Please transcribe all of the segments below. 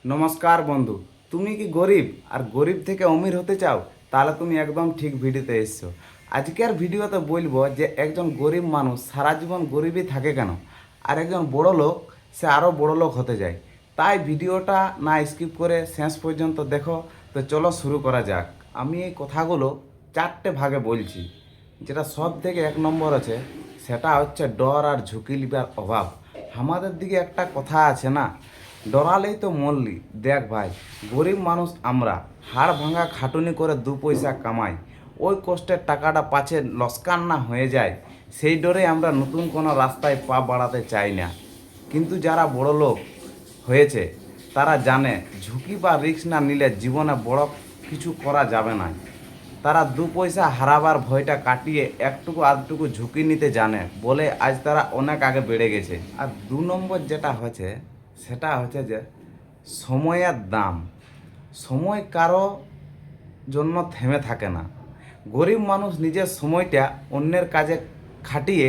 নমস্কার বন্ধু, তুমি কি গরিব আর গরিব থেকে অমির হতে চাও? তাহলে তুমি একদম ঠিক ভিডিওতে এসছো। আজকের ভিডিওতে বলবো যে একজন গরিব মানুষ সারা জীবন গরিবই থাকে কেন, আর একজন বড় লোক সে আরও বড় লোক হতে যায়। তাই ভিডিওটা না স্কিপ করে শেষ পর্যন্ত দেখো। তো চলো শুরু করা যাক। আমি এই কথাগুলো চারটে ভাগে বলছি। যেটা সব থেকে এক নম্বর আছে, সেটা হচ্ছে ডর আর ঝুঁকি লিবার অভাব। আমাদের দিকে একটা কথা আছে না, ডরালেই তো মরলি। দেখ ভাই, গরিব মানুষ আমরা হাড় ভাঙা খাটুনি করে দু পয়সা কামাই। ওই কষ্টের টাকাটা পাছে লস্কান না হয়ে যায়, সেই ডরে আমরা নতুন কোনো রাস্তায় পা বাড়াতে চাই না। কিন্তু যারা বড় লোক হয়েছে তারা জানে ঝুঁকি বা রিস্ক না নিলে জীবনে বড় কিছু করা যাবে না। তারা দু পয়সা হারাবার ভয়টা কাটিয়ে একটুকু আধটুকু ঝুঁকি নিতে জানে বলে আজ তারা অনেক আগে বেড়ে গেছে। আর দু নম্বর যেটা হচ্ছে, সেটা হচ্ছে যে সময়ের দাম। সময় কারো জন্য থেমে থাকে না। গরিব মানুষ নিজের সময়টা অন্যের কাজে খাটিয়ে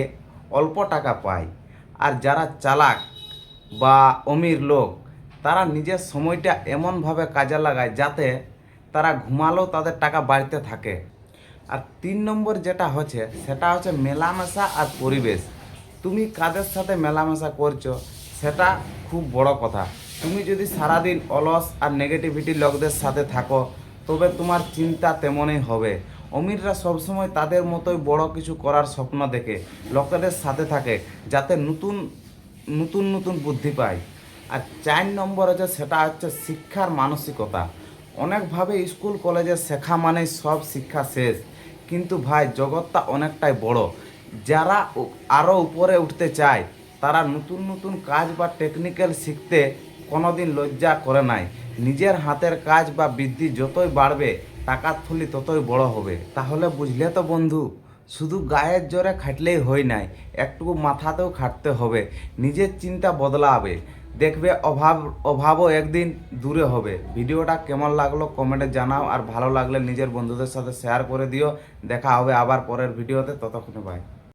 অল্প টাকা পায়, আর যারা চালাক বা অমির লোক তারা নিজের সময়টা এমনভাবে কাজে লাগায় যাতে তারা ঘুমালেও তাদের টাকা বাড়তে থাকে। আর তিন নম্বর যেটা হচ্ছে, সেটা হচ্ছে মেলামেশা আর পরিবেশ। তুমি কাদের সাথে মেলামেশা করছো সেটা খুব বড় কথা। তুমি যদি সারাদিন অলস আর নেগেটিভিটি লোকদের সাথে থাকো তবে তোমার চিন্তা তেমনই হবে। অমিররা সবসময় তাদের মতোই বড় কিছু করার স্বপ্ন দেখে লোকেদের সাথে থাকে যাতে নতুন নতুন নতুন বুদ্ধি পায়। আর চার নম্বর হচ্ছে, সেটা হচ্ছে শিক্ষার মানসিকতা। অনেকভাবে স্কুল কলেজে শেখা মানেই সব শিক্ষা শেষ, কিন্তু ভাই জগৎটা অনেকটাই বড়। যারা আরও উপরে উঠতে চায় তারা নতুন নতুন কাজ বা টেকনিক্যাল শিখতে কোনোদিন লজ্জা করে নাই। নিজের হাতের কাজ বা বৃদ্ধি যতই বাড়বে টাকার থলি ততই বড় হবে। তাহলে বুঝলে তো বন্ধু, শুধু গায়ের জোরে খাটলেই হয় নাই, একটুকু মাথাতেও খাটতে হবে। নিজের চিন্তা বদলাবে, দেখবে অভাবও একদিন দূরে হবে। ভিডিওটা কেমন লাগলো কমেন্টে জানাও, আর ভালো লাগলে নিজের বন্ধুদের সাথে শেয়ার করে দিও। দেখা হবে আবার পরের ভিডিওতে, ততক্ষণে বাই।